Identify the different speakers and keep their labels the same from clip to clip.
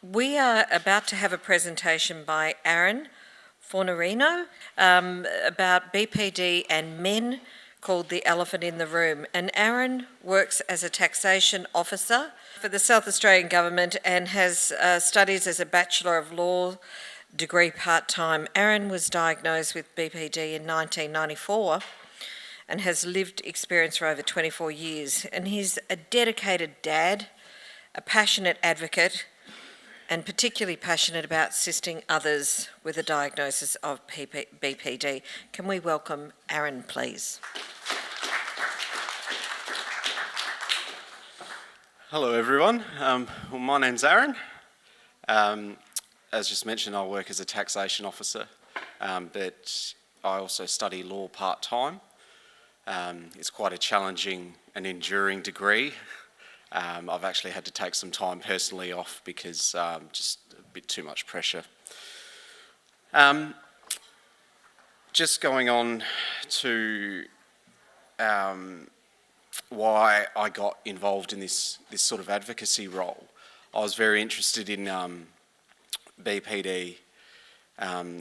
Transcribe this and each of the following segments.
Speaker 1: We are about to have a presentation by Aaron Fornarino about BPD and men, called The Elephant in the Room. And Aaron works as a taxation officer for the South Australian Government and has studies as a Bachelor of Law degree part-time. Aaron was diagnosed with BPD in 1994 and has lived experience for over 24 years. And he's a dedicated dad, a passionate advocate, and particularly passionate about assisting others with a diagnosis of BPD. Can we welcome Aaron, please?
Speaker 2: Hello everyone, well, my name's Aaron. As just mentioned, I work as a taxation officer, but I also study law part-time. It's quite a challenging and enduring degree. I've actually had to take some time personally off because just a bit too much pressure. Just going on to why I got involved in this sort of advocacy role. I was very interested in BPD. I've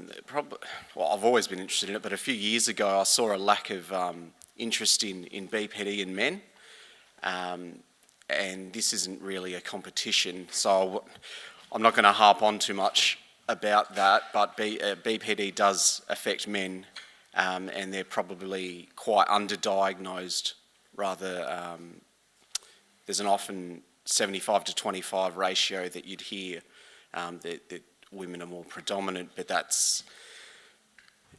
Speaker 2: always been interested in it, but a few years ago I saw a lack of interest in BPD in men. And this isn't really a competition, so I'm not going to harp on too much about that, but BPD does affect men, and they're probably quite underdiagnosed. Rather, there's an often 75 to 25 ratio that you'd hear that women are more predominant, but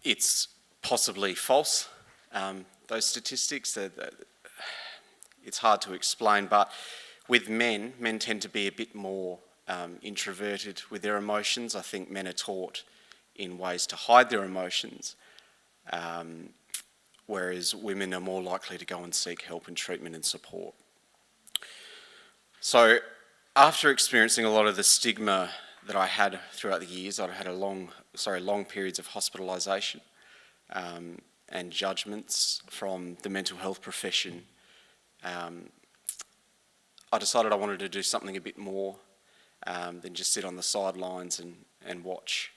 Speaker 2: it's possibly false, those statistics. It's hard to explain, but with men tend to be a bit more introverted with their emotions. I think men are taught in ways to hide their emotions, whereas women are more likely to go and seek help and treatment and support. So after experiencing a lot of the stigma that I had throughout the years, I'd had long periods of hospitalisation and judgments from the mental health profession. I decided I wanted to do something a bit more than just sit on the sidelines and watch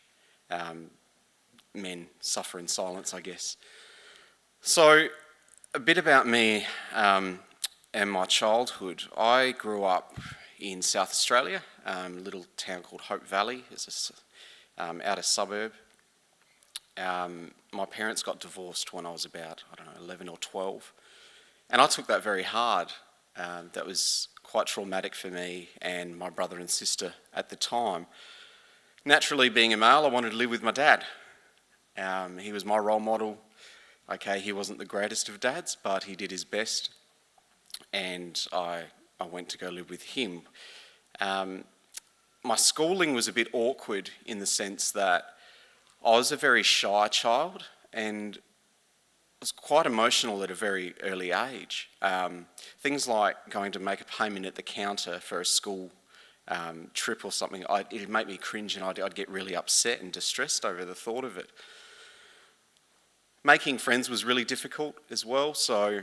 Speaker 2: men suffer in silence, I guess. So a bit about me and my childhood. I grew up in South Australia, a little town called Hope Valley. It's an outer suburb. My parents got divorced when I was about, 11 or 12. And I took that very hard. That was quite traumatic for me and my brother and sister at the time. Naturally, being a male, I wanted to live with my dad. He was my role model. Okay, he wasn't the greatest of dads, but he did his best. And I went to go live with him. My schooling was a bit awkward in the sense that I was a very shy child and was quite emotional at a very early age. Things like going to make a payment at the counter for a school trip or something, it'd make me cringe and I'd get really upset and distressed over the thought of it. Making friends was really difficult as well, so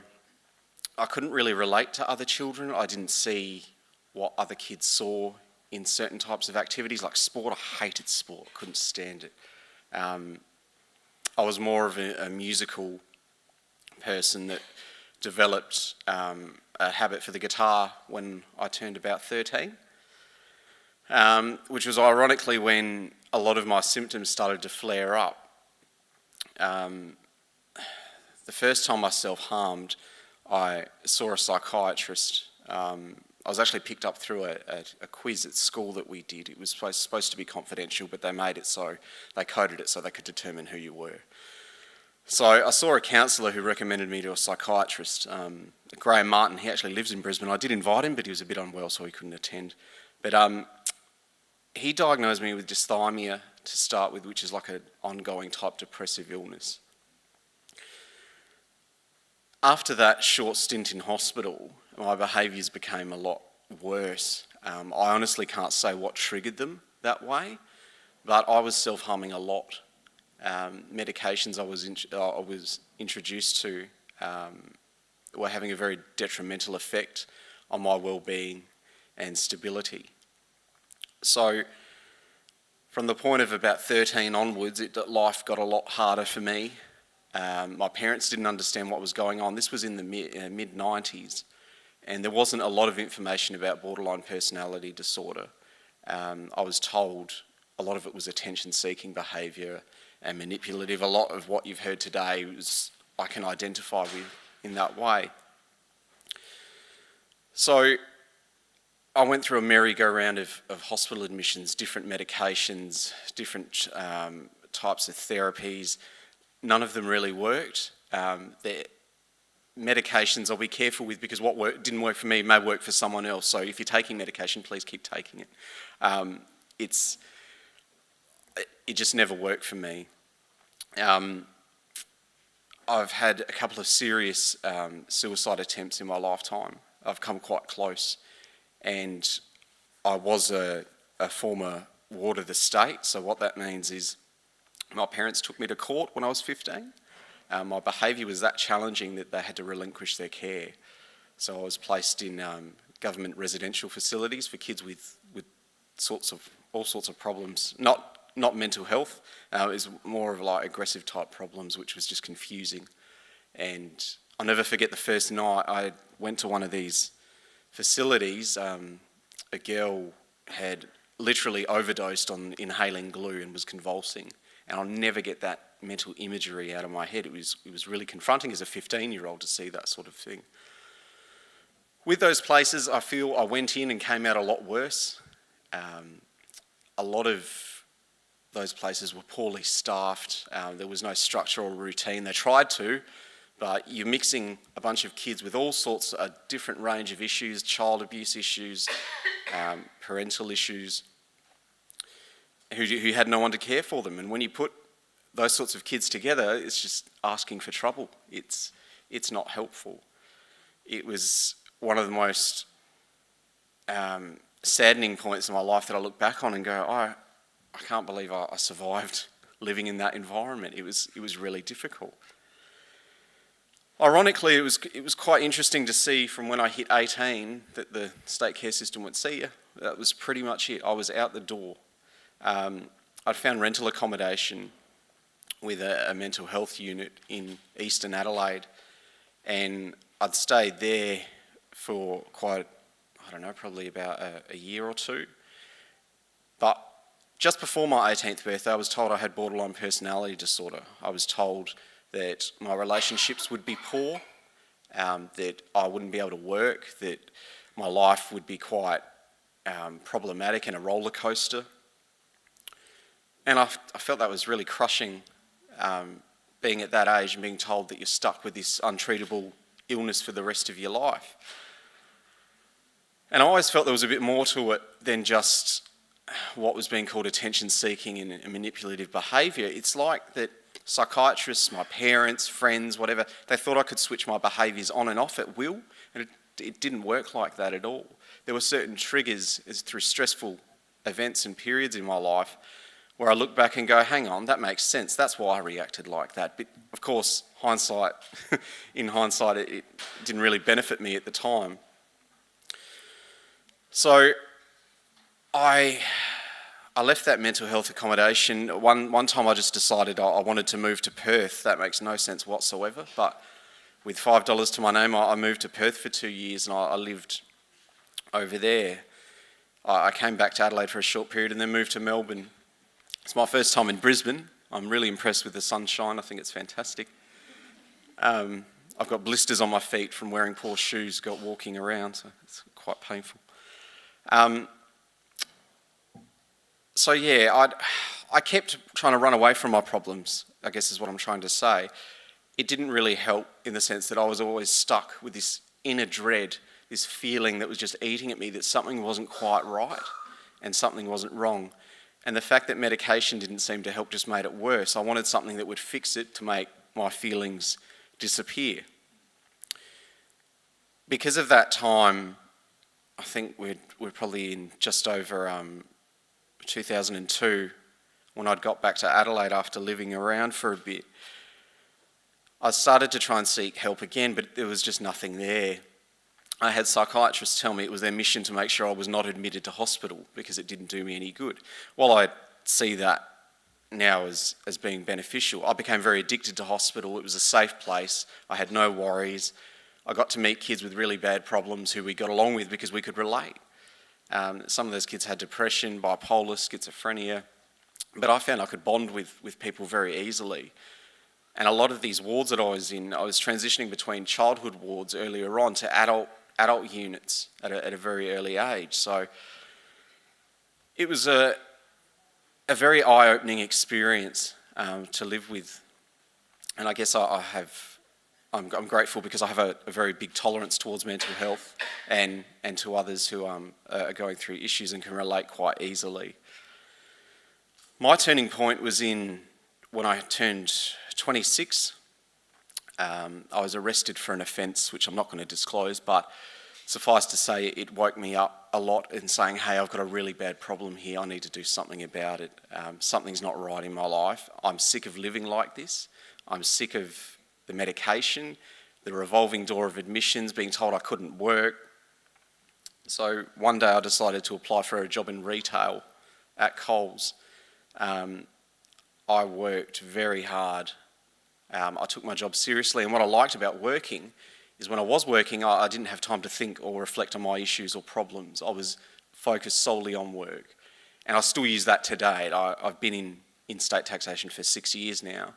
Speaker 2: I couldn't really relate to other children. I didn't see what other kids saw in certain types of activities, like sport. I hated sport, couldn't stand it. I was more of a musical person that developed a habit for the guitar when I turned about 13, which was ironically when a lot of my symptoms started to flare up. The first time I self-harmed, I saw a psychiatrist. I was actually picked up through a quiz at school that we did. It was supposed to be confidential, but they made it so, they coded it so they could determine who you were. So I saw a counsellor who recommended me to a psychiatrist, Graham Martin. He actually lives in Brisbane. I did invite him, but he was a bit unwell, so he couldn't attend. But he diagnosed me with dysthymia to start with, which is like an ongoing type depressive illness. After that short stint in hospital, my behaviours became a lot worse. I honestly can't say what triggered them that way, but I was self-harming a lot. Medications I was introduced to were having a very detrimental effect on my well-being and stability. So from the point of about 13 onwards, life got a lot harder for me. My parents didn't understand what was going on. This was in the mid-90s, and there wasn't a lot of information about borderline personality disorder. I was told a lot of it was attention-seeking behaviour and manipulative. A lot of what you've heard today I can identify with in that way. So I went through a merry-go-round of hospital admissions, different medications, different types of therapies. None of them really worked. The medications I'll be careful with, because what didn't work for me may work for someone else. So if you're taking medication, please keep taking it. It just never worked for me. I've had a couple of serious suicide attempts in my lifetime. I've come quite close. And I was a former ward of the state, so what that means is my parents took me to court when I was 15. My behaviour was that challenging that they had to relinquish their care. So I was placed in government residential facilities for kids with all sorts of problems. Not mental health, it was more of like aggressive type problems, which was just confusing. And I'll never forget the first night I went to one of these facilities. A girl had literally overdosed on inhaling glue and was convulsing. And I'll never get that mental imagery out of my head. It was really confronting as a 15-year-old to see that sort of thing. With those places, I feel I went in and came out a lot worse. A lot of those places were poorly staffed. There was no structure or routine. They tried to, but you're mixing a bunch of kids with all sorts of different range of issues, child abuse issues, parental issues, who had no one to care for them. And when you put those sorts of kids together, it's just asking for trouble. It's not helpful. It was one of the most saddening points in my life that I look back on and go, I can't believe I survived living in that environment. It was really difficult. Ironically, it was quite interesting to see from when I hit 18 that the state care system would see you. That was pretty much it. I was out the door. I'd found rental accommodation with a mental health unit in Eastern Adelaide, and I'd stayed there for probably about a year or two. But just before my 18th birthday, I was told I had borderline personality disorder. I was told that my relationships would be poor, that I wouldn't be able to work, that my life would be quite problematic and a roller coaster. And I felt that was really crushing, being at that age and being told that you're stuck with this untreatable illness for the rest of your life. And I always felt there was a bit more to it than just what was being called attention-seeking and manipulative behaviour. It's like that psychiatrists, my parents, friends, whatever, they thought I could switch my behaviours on and off at will, and it didn't work like that at all. There were certain triggers through stressful events and periods in my life where I look back and go, hang on, that makes sense. That's why I reacted like that. But of course, in hindsight, it didn't really benefit me at the time. So I left that mental health accommodation. One time I just decided I wanted to move to Perth. That makes no sense whatsoever. But with $5 to my name, I moved to Perth for 2 years and I lived over there. I came back to Adelaide for a short period and then moved to Melbourne. It's my first time in Brisbane. I'm really impressed with the sunshine. I think it's fantastic. I've got blisters on my feet from wearing poor shoes, walking around, so it's quite painful. So yeah, I kept trying to run away from my problems, I guess is what I'm trying to say. It didn't really help in the sense that I was always stuck with this inner dread, this feeling that was just eating at me that something wasn't quite right and something wasn't wrong. And the fact that medication didn't seem to help just made it worse. I wanted something that would fix it to make my feelings disappear. Because of that time, I think we're probably in just over 2002, when I'd got back to Adelaide after living around for a bit. I started to try and seek help again, but there was just nothing there. I had psychiatrists tell me it was their mission to make sure I was not admitted to hospital because it didn't do me any good. While I see that now as being beneficial, I became very addicted to hospital. It was a safe place. I had no worries. I got to meet kids with really bad problems who we got along with because we could relate. Some of those kids had depression, bipolar, schizophrenia, but I found I could bond with people very easily. And a lot of these wards that I was in, I was transitioning between childhood wards earlier on to adult units at a very early age. So it was a very eye-opening experience to live with. And I guess I'm grateful because I have a very big tolerance towards mental health and to others who are going through issues and can relate quite easily. My turning point was when I turned 26. I was arrested for an offence which I'm not going to disclose, but suffice to say it woke me up a lot in saying, hey, I've got a really bad problem here, I need to do something about it. Something's not right in my life. I'm sick of living like this. I'm sick of the medication, the revolving door of admissions, being told I couldn't work. So one day I decided to apply for a job in retail at Coles. I worked very hard. I took my job seriously, and what I liked about working is when I was working, I didn't have time to think or reflect on my issues or problems. I was focused solely on work. And I still use that today. I've been in state taxation for 6 years now,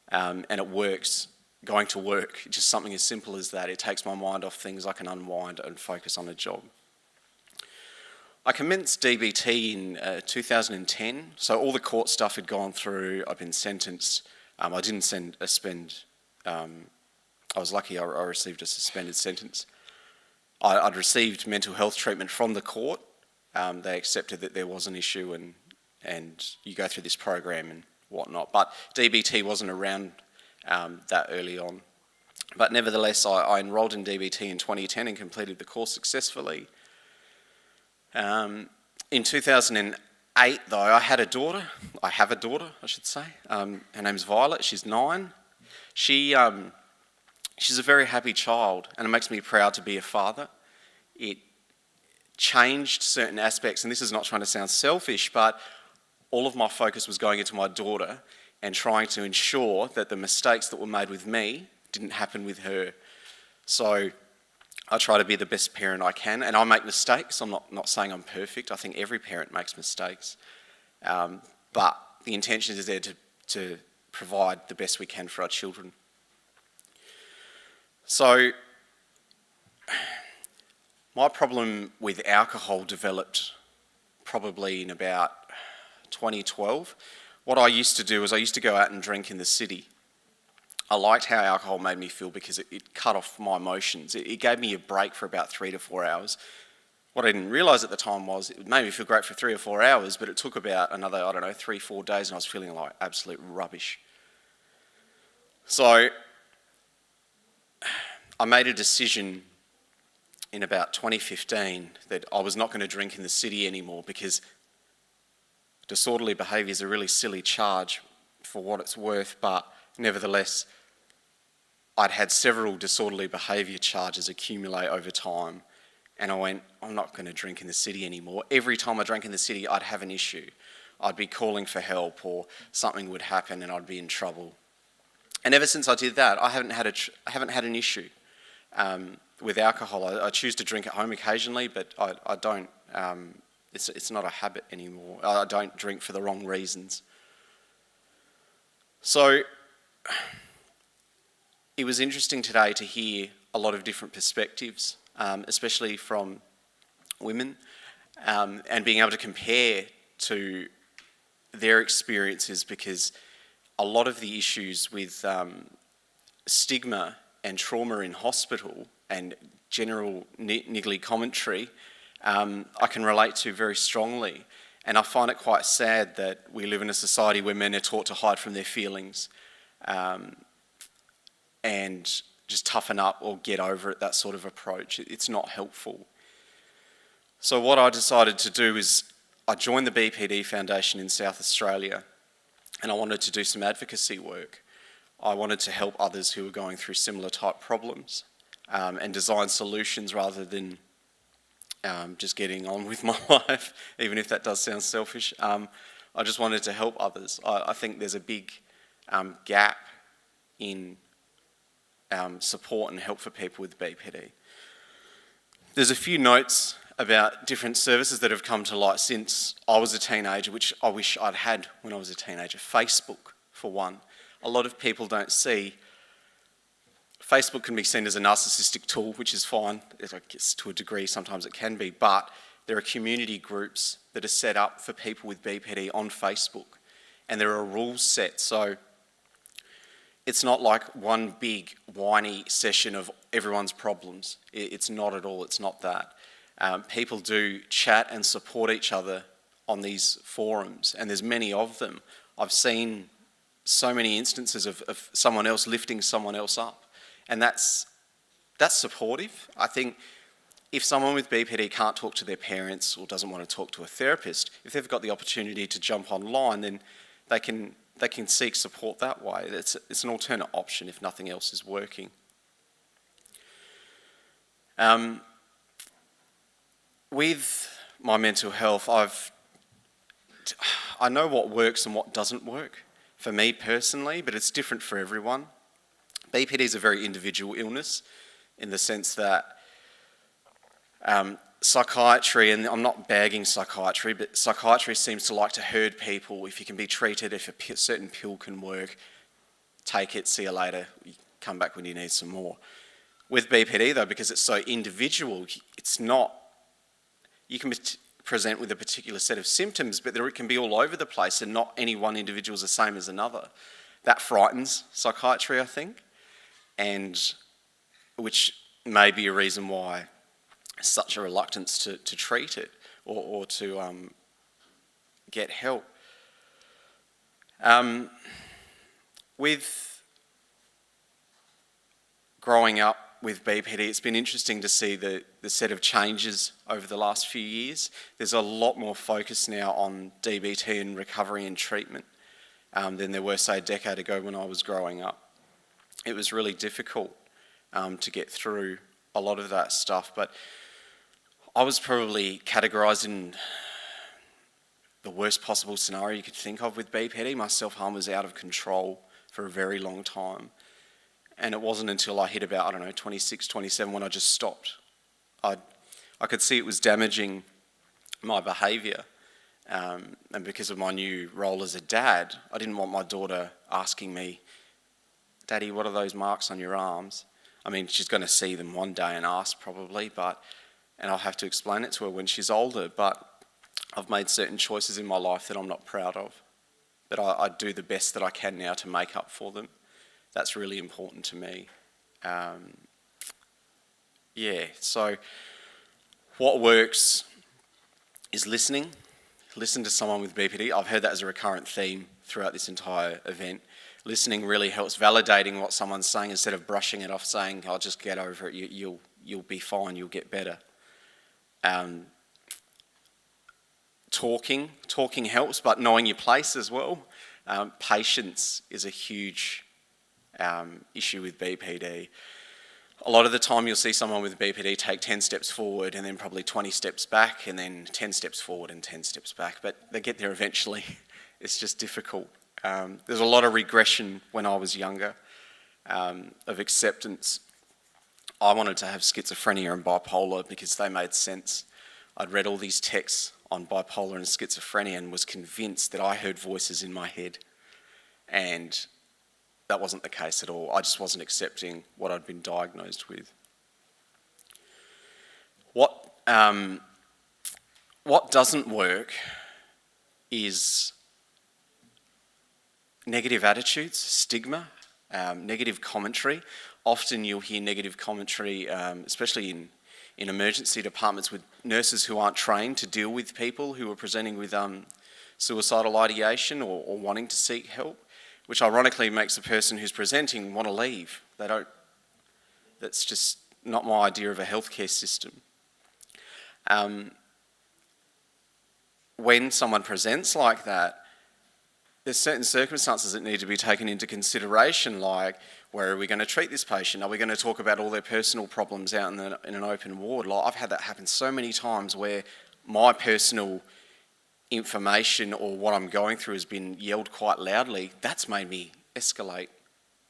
Speaker 2: and it works. Going to work, just something as simple as that. It takes my mind off things. I can unwind and focus on a job. I commenced DBT in 2010, so all the court stuff had gone through. I've been sentenced. I didn't spend. I was lucky. I received a suspended sentence. I'd received mental health treatment from the court. They accepted that there was an issue, and you go through this program and whatnot. But DBT wasn't around that early on. But nevertheless, I enrolled in DBT in 2010 and completed the course successfully. In 2008, though, I had a daughter. I have a daughter, I should say. Her name's Violet. She's 9. She's a very happy child, and it makes me proud to be a father. It changed certain aspects, and this is not trying to sound selfish, but all of my focus was going into my daughter and trying to ensure that the mistakes that were made with me didn't happen with her. So I try to be the best parent I can, and I make mistakes. I'm not saying I'm perfect. I think every parent makes mistakes. But the intention is there to provide the best we can for our children. So my problem with alcohol developed probably in about 2012. What I used to do is I used to go out and drink in the city. I liked how alcohol made me feel because it cut off my emotions. It gave me a break for about 3 to 4 hours. What I didn't realise at the time was it made me feel great for 3 or 4 hours, but it took about another, 3-4 days, and I was feeling like absolute rubbish. So I made a decision in about 2015 that I was not going to drink in the city anymore because disorderly behaviour is a really silly charge for what it's worth, but nevertheless, I'd had several disorderly behaviour charges accumulate over time, and I went, I'm not going to drink in the city anymore. Every time I drank in the city, I'd have an issue. I'd be calling for help, or something would happen and I'd be in trouble. And ever since I did that, I haven't had an issue with alcohol. I choose to drink at home occasionally, but I don't. It's not a habit anymore. I don't drink for the wrong reasons. So it was interesting today to hear a lot of different perspectives, especially from women, and being able to compare to their experiences, because a lot of the issues with stigma and trauma in hospital and general niggly commentary, I can relate to very strongly. And I find it quite sad that we live in a society where men are taught to hide from their feelings and just toughen up or get over it, that sort of approach. It's not helpful. So what I decided to do is I joined the Bpd Foundation in South Australia, and I wanted to do some advocacy work. I wanted to help others who were going through similar type problems. and design solutions rather than just getting on with my life, even if that does sound selfish. I just wanted to help others. I think there's a big gap in support and help for people with BPD. There's a few notes about different services that have come to light since I was a teenager, which I wish I'd had when I was a teenager. Facebook, for one. A lot of people don't see. Facebook can be seen as a narcissistic tool, which is fine. I guess to a degree sometimes it can be, but there are community groups that are set up for people with BPD on Facebook, and there are rules set. So it's not like one big whiny session of everyone's problems. It's not at all, it's not that. People do chat and support each other on these forums, and there's many of them. I've seen so many instances of someone else lifting someone else up, and that's supportive. I think if someone with BPD can't talk to their parents or doesn't want to talk to a therapist, if they've got the opportunity to jump online, then they can seek support that way. It's an alternate option if nothing else is working. With my mental health, I know what works and what doesn't work for me personally, but it's different for everyone. BPD is a very individual illness in the sense that psychiatry, and I'm not bagging psychiatry, but psychiatry seems to like to herd people. If you can be treated, if a certain pill can work, take it, see you later, you come back when you need some more. With BPD though, because it's so individual, it's not, you can present with a particular set of symptoms, but it can be all over the place and not any one individual is the same as another. That frightens psychiatry, I think, and which may be a reason why such a reluctance to treat it or to get help. With growing up with BPD, it's been interesting to see the set of changes over the last few years. There's a lot more focus now on DBT and recovery and treatment than there were, say, a decade ago when I was growing up. It was really difficult to get through a lot of that stuff, but I was probably categorised in the worst possible scenario you could think of with BPD. My self-harm was out of control for a very long time. And it wasn't until I hit about, 26, 27 when I just stopped. I could see it was damaging my behaviour. And because of my new role as a dad, I didn't want my daughter asking me, "Daddy, what are those marks on your arms?" I mean, she's going to see them one day and ask probably, and I'll have to explain it to her when she's older, but I've made certain choices in my life that I'm not proud of, but I do the best that I can now to make up for them. That's really important to me. So what works is listening. Listen to someone with BPD. I've heard that as a recurrent theme throughout this entire event. Listening really helps, validating what someone's saying instead of brushing it off, saying, "I'll just get over it, you'll be fine, you'll get better." Talking helps, but knowing your place as well. Patience is a huge issue with BPD. A lot of the time you'll see someone with BPD take 10 steps forward and then probably 20 steps back and then 10 steps forward and 10 steps back, but they get there eventually. It's just difficult. There's a lot of regression when I was younger of acceptance. I wanted to have schizophrenia and bipolar because they made sense. I'd read all these texts on bipolar and schizophrenia and was convinced that I heard voices in my head, and that wasn't the case at all. I just wasn't accepting what I'd been diagnosed with. What doesn't work is negative attitudes, stigma, negative commentary. Often you'll hear negative commentary, especially in emergency departments, with nurses who aren't trained to deal with people who are presenting with suicidal ideation or wanting to seek help, which ironically makes the person who's presenting want to leave. That's just not my idea of a healthcare system. When someone presents like that, there's certain circumstances that need to be taken into consideration, like where are we going to treat this patient? Are we going to talk about all their personal problems out in an open ward? Like, I've had that happen so many times where my personal information or what I'm going through has been yelled quite loudly. That's made me escalate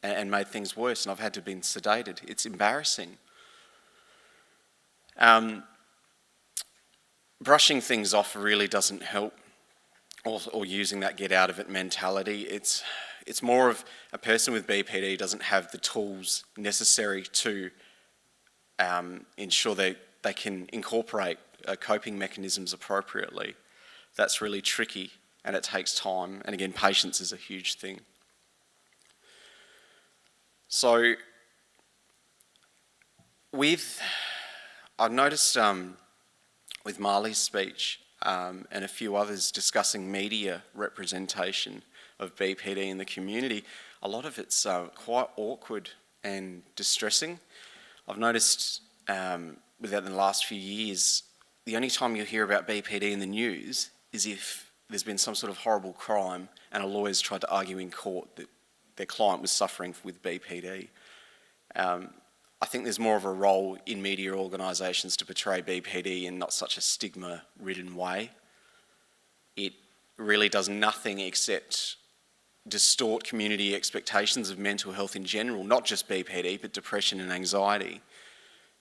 Speaker 2: and made things worse, and I've had to be sedated. It's embarrassing. Brushing things off really doesn't help, or using that get out of it mentality. It's more of a person with BPD doesn't have the tools necessary to ensure they can incorporate coping mechanisms appropriately. That's really tricky, and it takes time. And again, patience is a huge thing. So I've noticed with Marley's speech and a few others discussing media representation of BPD in the community, a lot of it's quite awkward and distressing. I've noticed within the last few years, the only time you hear about BPD in the news is if there's been some sort of horrible crime and a lawyer's tried to argue in court that their client was suffering with BPD. I think there's more of a role in media organisations to portray BPD in not such a stigma-ridden way. It really does nothing except distort community expectations of mental health in general, not just BPD, but depression and anxiety.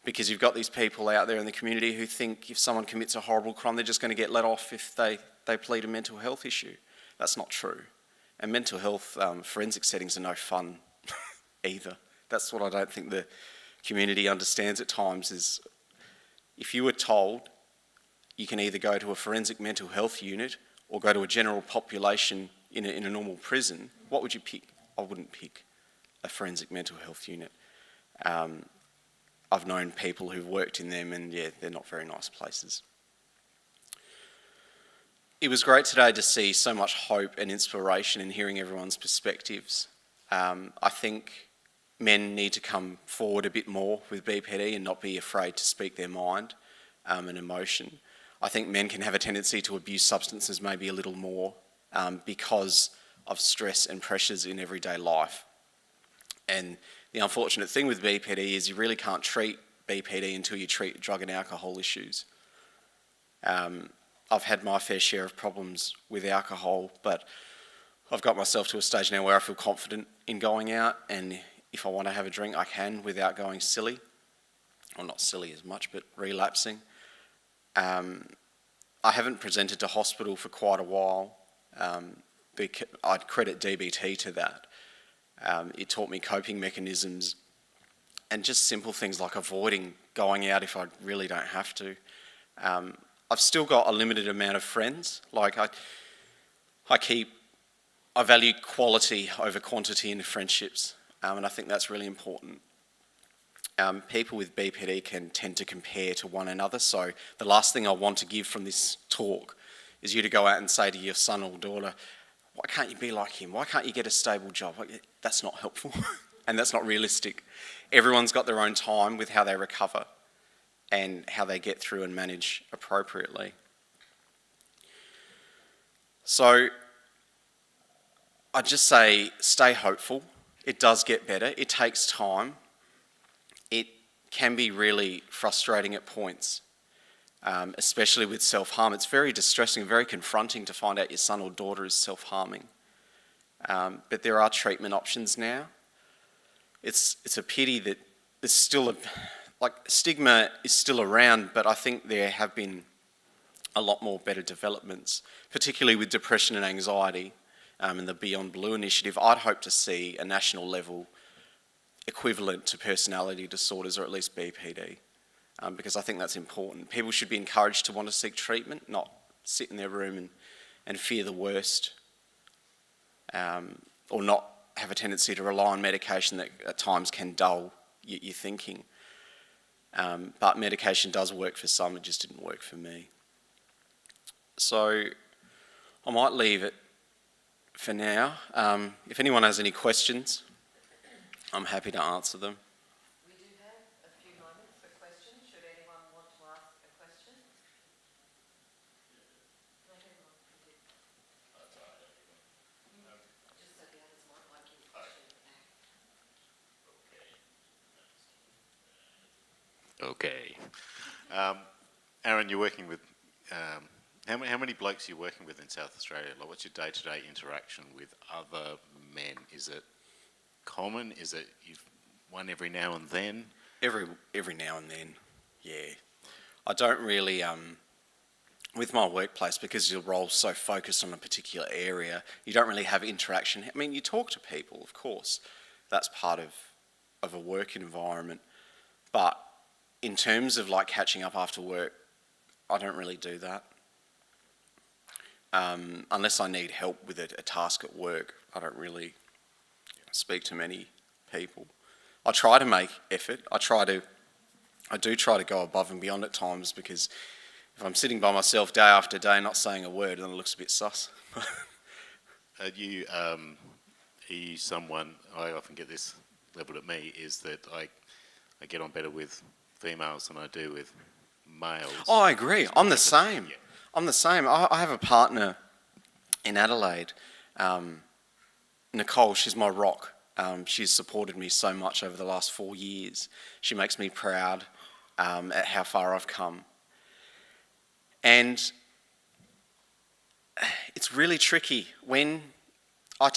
Speaker 2: Because you've got these people out there in the community who think if someone commits a horrible crime, they're just going to get let off if they plead a mental health issue. That's not true. And mental health forensic settings are no fun either. That's what I don't think the community understands at times is if you were told you can either go to a forensic mental health unit or go to a general population in a normal prison, what would you pick? I wouldn't pick a forensic mental health unit. I've known people who've worked in them and yeah, they're not very nice places. It was great today to see so much hope and inspiration in hearing everyone's perspectives. I think men need to come forward a bit more with BPD and not be afraid to speak their mind and emotion. I think men can have a tendency to abuse substances maybe a little more because of stress and pressures in everyday life. And the unfortunate thing with BPD is you really can't treat BPD until you treat drug and alcohol issues. I've had my fair share of problems with alcohol, but I've got myself to a stage now where I feel confident in going out, and if I want to have a drink, I can without going silly. Well, not silly as much, but relapsing. I haven't presented to hospital for quite a while. I'd credit DBT to that. It taught me coping mechanisms and just simple things like avoiding going out if I really don't have to. I've still got a limited amount of friends. Like I value quality over quantity in friendships, and I think that's really important. People with BPD can tend to compare to one another, so the last thing I want to give from this talk is you to go out and say to your son or daughter, why can't you be like him? Why can't you get a stable job? That's not helpful and that's not realistic. Everyone's got their own time with how they recover and how they get through and manage appropriately. So I'd just say stay hopeful. It does get better. It takes time. It can be really frustrating at points, especially with self-harm. It's very distressing, very confronting to find out your son or daughter is self-harming. But there are treatment options now. It's a pity that there's still stigma is still around, but I think there have been a lot more better developments, particularly with depression and anxiety and the Beyond Blue initiative. I'd hope to see a national level equivalent to personality disorders, or at least BPD, because I think that's important. People should be encouraged to want to seek treatment, not sit in their room and fear the worst, or not have a tendency to rely on medication that at times can dull your thinking. But medication does work for some, it just didn't work for me. So I might leave it for now. If anyone has any questions, I'm happy to answer them.
Speaker 1: We do have a few moments for questions. Should anyone want to ask a question?
Speaker 3: Okay. Aaron, you're working with, how many blokes are you working with in South Australia? Like, what's your day-to-day interaction with other men? Is it common? Is it you've one every now and then?
Speaker 2: Every now and then, yeah. I don't really, with my workplace, because your role's so focused on a particular area, you don't really have interaction. I mean, you talk to people, of course. That's part of a work environment. But in terms of like catching up after work, I don't really do that. Unless I need help with a task at work, I don't really speak to many people. I try to make effort. I do try to go above and beyond at times, because if I'm sitting by myself day after day not saying a word, then it looks a bit sus.
Speaker 3: Are you someone, I often get this levelled at me, is that I get on better with females than I do with males.
Speaker 2: Oh, I agree. I'm the same.
Speaker 3: Yeah.
Speaker 2: I'm the same. I have a partner in Adelaide, Nicole. She's my rock. She's supported me so much over the last 4 years. She makes me proud at how far I've come. And it's really tricky when I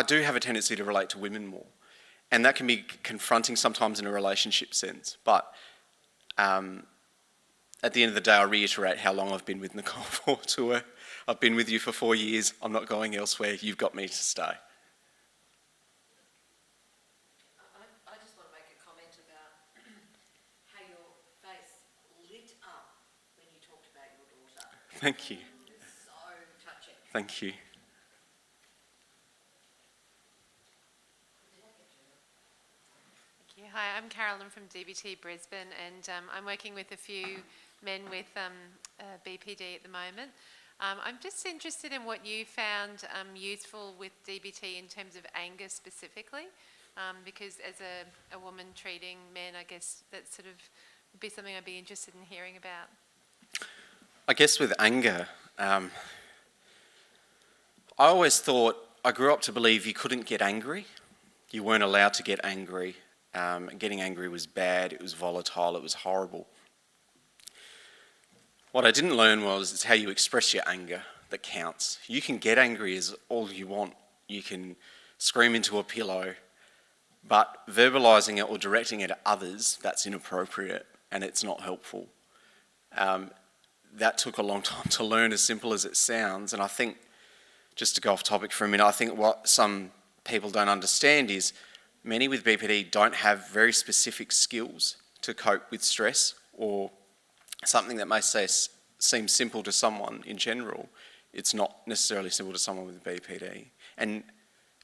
Speaker 2: do have a tendency to relate to women more. And that can be confronting sometimes in a relationship sense. But at the end of the day, I reiterate how long I've been with Nicole for to her. I've been with you for 4 years. I'm not going elsewhere. You've got me to stay.
Speaker 1: I just want to make a comment about how your face lit up when you talked about your daughter.
Speaker 2: Thank you.
Speaker 1: It was so touching.
Speaker 2: Thank you.
Speaker 4: Hi, I'm Carolyn from DBT Brisbane, and I'm working with a few men with BPD at the moment. I'm just interested in what you found useful with DBT in terms of anger specifically, because as a woman treating men, I guess that's sort of would be something I'd be interested in hearing about.
Speaker 2: I guess with anger, I always thought, I grew up to believe you couldn't get angry. You weren't allowed to get angry. Getting angry was bad, it was volatile, it was horrible. What I didn't learn was it's how you express your anger that counts. You can get angry as all you want. You can scream into a pillow, but verbalising it or directing it at others, that's inappropriate and it's not helpful. That took a long time to learn, as simple as it sounds. And I think, just to go off topic for a minute, I think what some people don't understand is many with BPD don't have very specific skills to cope with stress, or something that may seem simple to someone in general. It's not necessarily simple to someone with BPD. And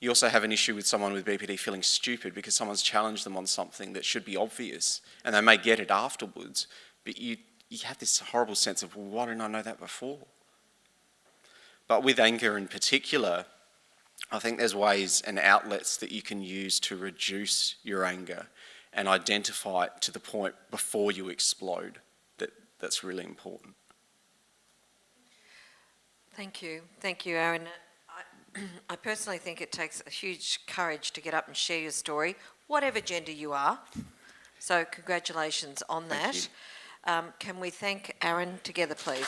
Speaker 2: you also have an issue with someone with BPD feeling stupid because someone's challenged them on something that should be obvious, and they may get it afterwards, but you have this horrible sense of, well, why didn't I know that before? But with anger in particular, I think there's ways and outlets that you can use to reduce your anger and identify it to the point before you explode. That's really important.
Speaker 1: Thank you, Aaron. I personally think it takes a huge courage to get up and share your story, whatever gender you are. So congratulations on that.
Speaker 2: Thank you.
Speaker 1: Can we thank Aaron together, please?